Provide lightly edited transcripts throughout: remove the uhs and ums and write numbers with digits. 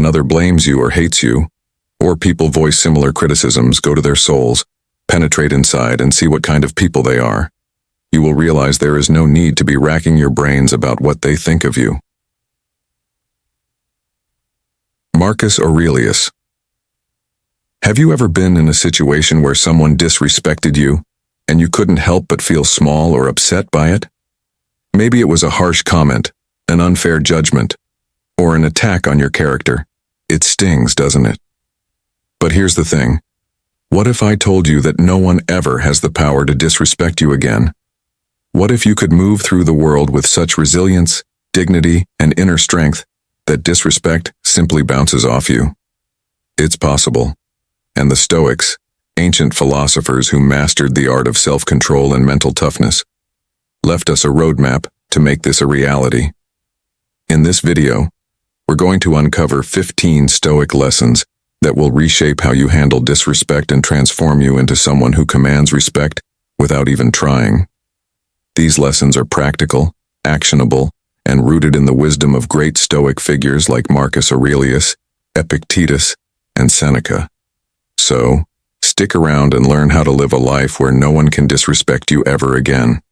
another blames you or hates you, or people voice similar criticisms, go to their souls, penetrate inside, and see what kind of people they are. You will realize there is no need to be racking your brains about what they think of you. Marcus Aurelius. Have you ever been in a situation where someone disrespected you, and you couldn't help but feel small or upset by it? Maybe it was a harsh comment, an unfair judgment, or an attack on your character. It stings, doesn't it? But here's the thing. What if I told you that no one ever has the power to disrespect you again? What if you could move through the world with such resilience, dignity, and inner strength that disrespect simply bounces off you? It's possible. And the Stoics, ancient philosophers who mastered the art of self-control and mental toughness, left us a roadmap to make this a reality. In this video, we're going to uncover 15 Stoic lessons that will reshape how you handle disrespect and transform you into someone who commands respect without even trying. These lessons are practical, actionable, and rooted in the wisdom of great Stoic figures like Marcus Aurelius, Epictetus, and Seneca. So, stick around and learn how to live a life where no one can disrespect you ever again.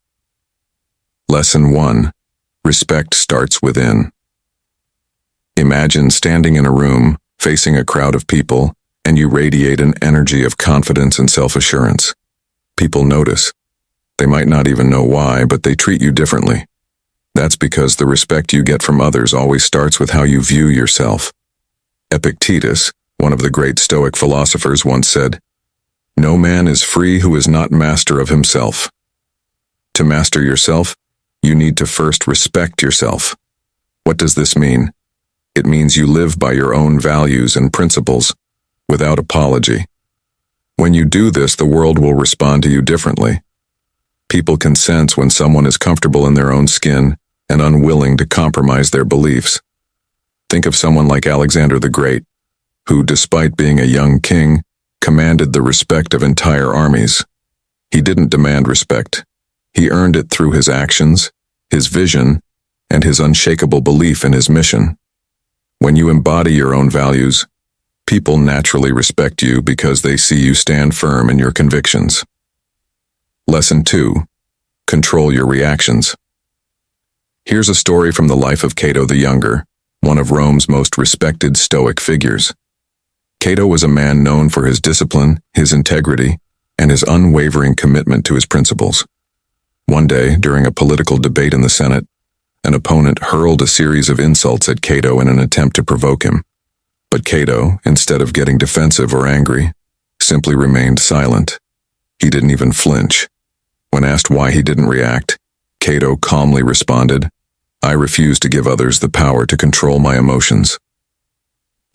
Lesson 1. Respect starts within. Imagine standing in a room, facing a crowd of people, and you radiate an energy of confidence and self-assurance. People notice. They might not even know why, but they treat you differently. That's because the respect you get from others always starts with how you view yourself. Epictetus, one of the great Stoic philosophers, once said, "No man is free who is not master of himself." To master yourself, you need to first respect yourself. What does this mean? It means you live by your own values and principles, without apology. When you do this, the world will respond to you differently. People can sense when someone is comfortable in their own skin and unwilling to compromise their beliefs. Think of someone like Alexander the Great, who, despite being a young king, commanded the respect of entire armies. He didn't demand respect. He earned it through his actions, his vision, and his unshakable belief in his mission. When you embody your own values, people naturally respect you because they see you stand firm in your convictions. Lesson 2. Control your reactions. Here's a story from the life of Cato the Younger, one of Rome's most respected Stoic figures. Cato was a man known for his discipline, his integrity, and his unwavering commitment to his principles. One day, during a political debate in the Senate, an opponent hurled a series of insults at Cato in an attempt to provoke him. But Cato, instead of getting defensive or angry, simply remained silent. He didn't even flinch. When asked why he didn't react, Cato calmly responded, "I refuse to give others the power to control my emotions."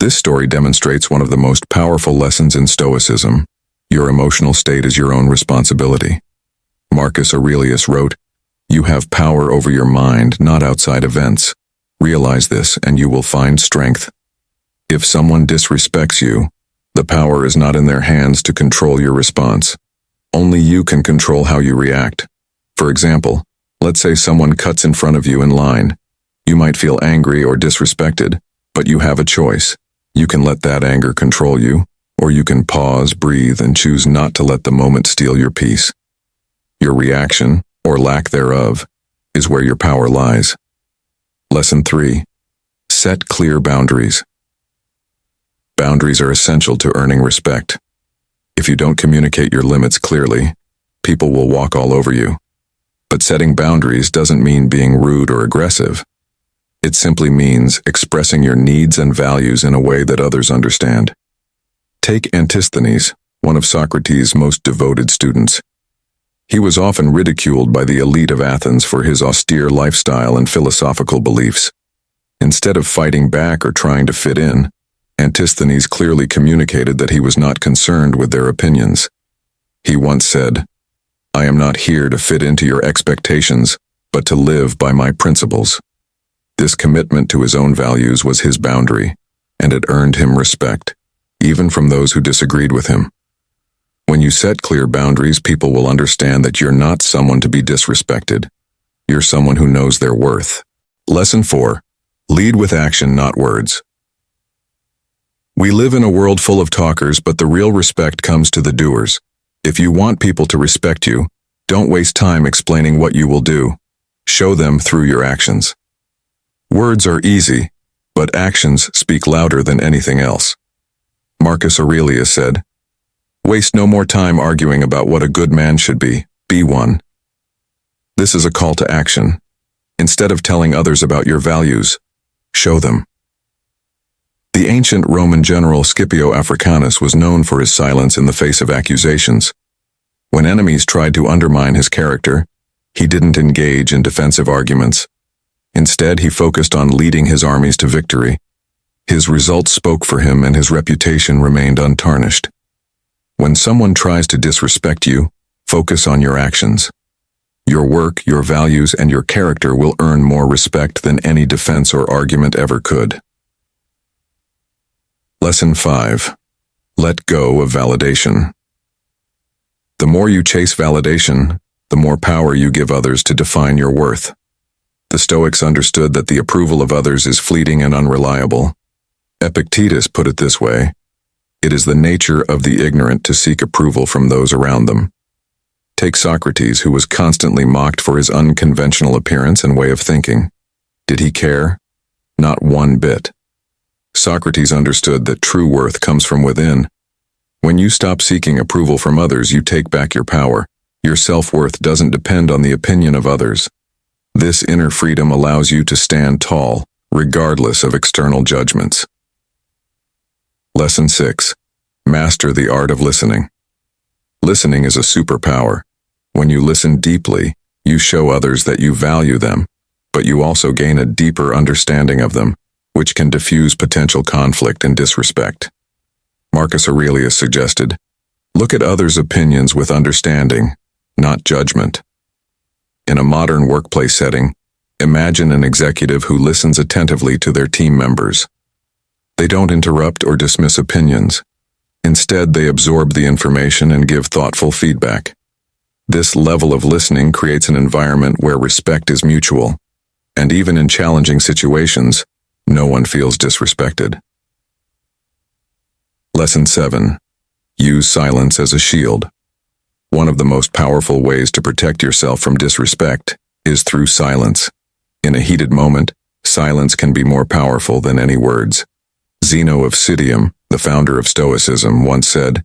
This story demonstrates one of the most powerful lessons in Stoicism. Your emotional state is your own responsibility. Marcus Aurelius wrote, "You have power over your mind, not outside events. Realize this, and you will find strength." If someone disrespects you, the power is not in their hands to control your response. Only you can control how you react. For example, let's say someone cuts in front of you in line. You might feel angry or disrespected, but you have a choice. You can let that anger control you, or you can pause, breathe, and choose not to let the moment steal your peace. Your reaction, or lack thereof, is where your power lies. Lesson 3. Set clear boundaries. Boundaries are essential to earning respect. If you don't communicate your limits clearly, people will walk all over you. But setting boundaries doesn't mean being rude or aggressive. It simply means expressing your needs and values in a way that others understand. Take Antisthenes, one of Socrates' most devoted students. He was often ridiculed by the elite of Athens for his austere lifestyle and philosophical beliefs. Instead of fighting back or trying to fit in, Antisthenes clearly communicated that he was not concerned with their opinions. He once said, "I am not here to fit into your expectations, but to live by my principles." This commitment to his own values was his boundary, and it earned him respect, even from those who disagreed with him. When you set clear boundaries, people will understand that you're not someone to be disrespected. You're someone who knows their worth. Lesson 4. Lead with action, not words. We live in a world full of talkers, but the real respect comes to the doers. If you want people to respect you, don't waste time explaining what you will do. Show them through your actions. Words are easy, but actions speak louder than anything else. Marcus Aurelius said, "Waste no more time arguing about what a good man should be one." This is a call to action. Instead of telling others about your values, show them. The ancient Roman general Scipio Africanus was known for his silence in the face of accusations. When enemies tried to undermine his character, he didn't engage in defensive arguments. Instead, he focused on leading his armies to victory. His results spoke for him and his reputation remained untarnished. When someone tries to disrespect you, focus on your actions. Your work, your values, and your character will earn more respect than any defense or argument ever could. Lesson 5. Let go of validation. The more you chase validation, the more power you give others to define your worth. The Stoics understood that the approval of others is fleeting and unreliable. Epictetus put it this way: "It is the nature of the ignorant to seek approval from those around them." Take Socrates, who was constantly mocked for his unconventional appearance and way of thinking. Did he care? Not one bit. Socrates understood that true worth comes from within. When you stop seeking approval from others, you take back your power. Your self-worth doesn't depend on the opinion of others. This inner freedom allows you to stand tall, regardless of external judgments. Lesson 6. Master the art of listening. Listening is a superpower. When you listen deeply, you show others that you value them, but you also gain a deeper understanding of them, which can diffuse potential conflict and disrespect. Marcus Aurelius suggested, "Look at others' opinions with understanding, not judgment." In a modern workplace setting, imagine an executive who listens attentively to their team members. They don't interrupt or dismiss opinions. Instead, they absorb the information and give thoughtful feedback. This level of listening creates an environment where respect is mutual, and even in challenging situations, no one feels disrespected. Lesson 7. Use silence as a shield. One of the most powerful ways to protect yourself from disrespect is through silence. In a heated moment, silence can be more powerful than any words. Zeno of Citium, the founder of Stoicism, once said,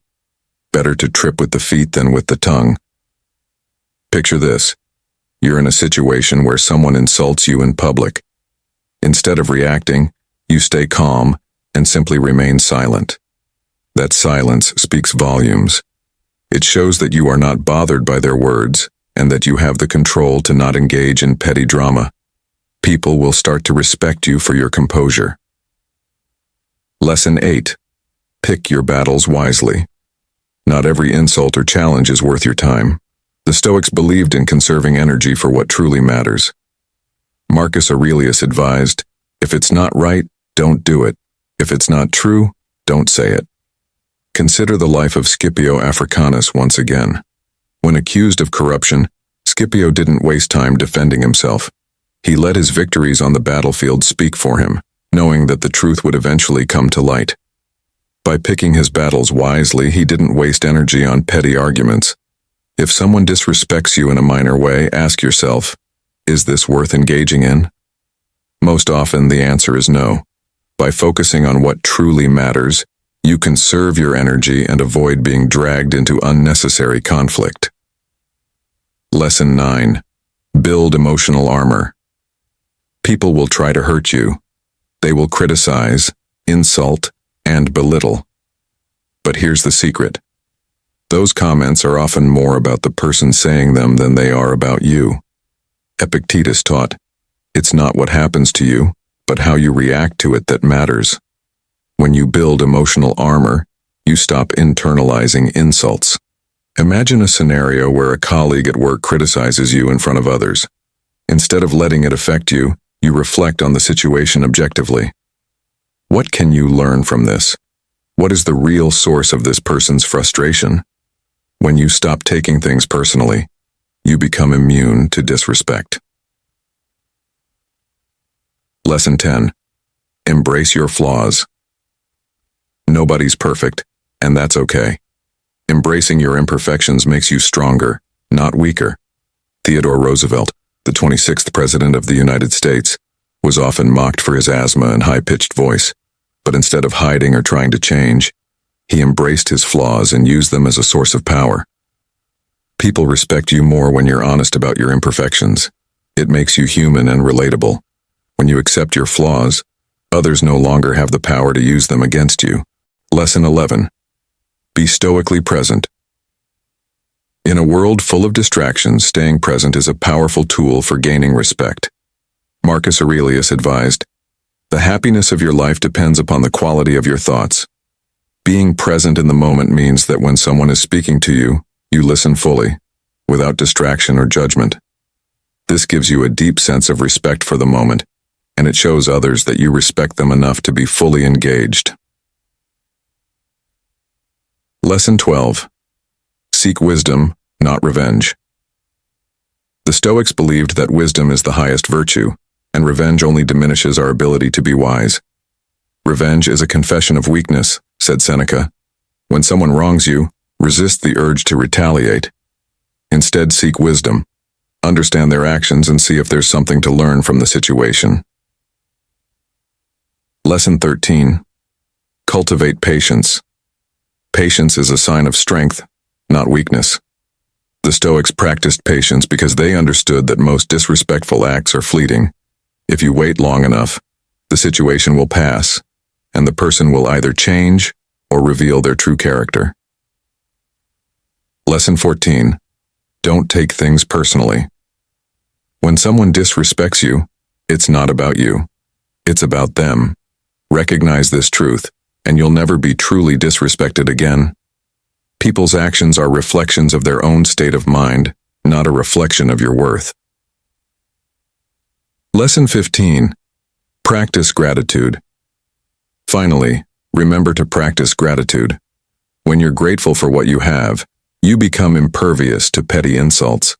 "Better to trip with the feet than with the tongue." Picture this. You're in a situation where someone insults you in public. Instead of reacting, you stay calm and simply remain silent. That silence speaks volumes. It shows that you are not bothered by their words and that you have the control to not engage in petty drama. People will start to respect you for your composure. Lesson 8. Pick your battles wisely. Not every insult or challenge is worth your time. The Stoics believed in conserving energy for what truly matters. Marcus Aurelius advised, "If it's not right, don't do it. If it's not true, don't say it." Consider the life of Scipio Africanus once again. When accused of corruption, Scipio didn't waste time defending himself. He let his victories on the battlefield speak for him, knowing that the truth would eventually come to light. By picking his battles wisely, he didn't waste energy on petty arguments. If someone disrespects you in a minor way, ask yourself, is this worth engaging in? Most often, the answer is no. By focusing on what truly matters, you conserve your energy and avoid being dragged into unnecessary conflict. Lesson 9. Build emotional armor. People will try to hurt you. They will criticize, insult, and belittle. But here's the secret. Those comments are often more about the person saying them than they are about you. Epictetus taught, "It's not what happens to you, but how you react to it that matters." When you build emotional armor, you stop internalizing insults. Imagine a scenario where a colleague at work criticizes you in front of others. Instead of letting it affect you, you reflect on the situation objectively. What can you learn from this? What is the real source of this person's frustration? When you stop taking things personally, you become immune to disrespect. Lesson 10. Embrace your flaws. Nobody's perfect, and that's okay. Embracing your imperfections makes you stronger, not weaker. Theodore Roosevelt, the 26th President of the United States, was often mocked for his asthma and high-pitched voice, but instead of hiding or trying to change, he embraced his flaws and used them as a source of power. People respect you more when you're honest about your imperfections. It makes you human and relatable. When you accept your flaws, others no longer have the power to use them against you. Lesson 11. Be stoically present. In a world full of distractions, staying present is a powerful tool for gaining respect. Marcus Aurelius advised, "The happiness of your life depends upon the quality of your thoughts." Being present in the moment means that when someone is speaking to you, you listen fully, without distraction or judgment. This gives you a deep sense of respect for the moment, and it shows others that you respect them enough to be fully engaged. Lesson 12. Seek wisdom, not revenge. The Stoics believed that wisdom is the highest virtue, and revenge only diminishes our ability to be wise. "Revenge is a confession of weakness," said Seneca. "When someone wrongs you, resist the urge to retaliate. Instead, seek wisdom. Understand their actions and see if there's something to learn from the situation." Lesson 13. Cultivate patience. Patience is a sign of strength, not weakness. The Stoics practiced patience because they understood that most disrespectful acts are fleeting. If you wait long enough, the situation will pass, and the person will either change or reveal their true character. Lesson 14. Don't take things personally. When someone disrespects you, it's not about you. It's about them. Recognize this truth, and you'll never be truly disrespected again. People's actions are reflections of their own state of mind, not a reflection of your worth. Lesson 15. Practice gratitude. Finally, remember to practice gratitude. When you're grateful for what you have, you become impervious to petty insults.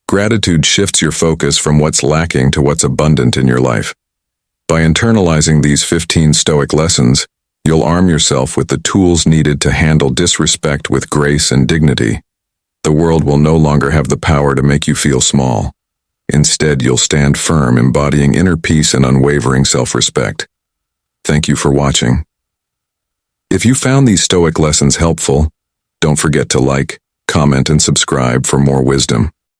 Gratitude shifts your focus from what's lacking to what's abundant in your life. By internalizing these 15 Stoic lessons, you'll arm yourself with the tools needed to handle disrespect with grace and dignity. The world will no longer have the power to make you feel small. Instead, you'll stand firm, embodying inner peace and unwavering self-respect. Thank you for watching. If you found these Stoic lessons helpful, don't forget to like, comment, and subscribe for more wisdom.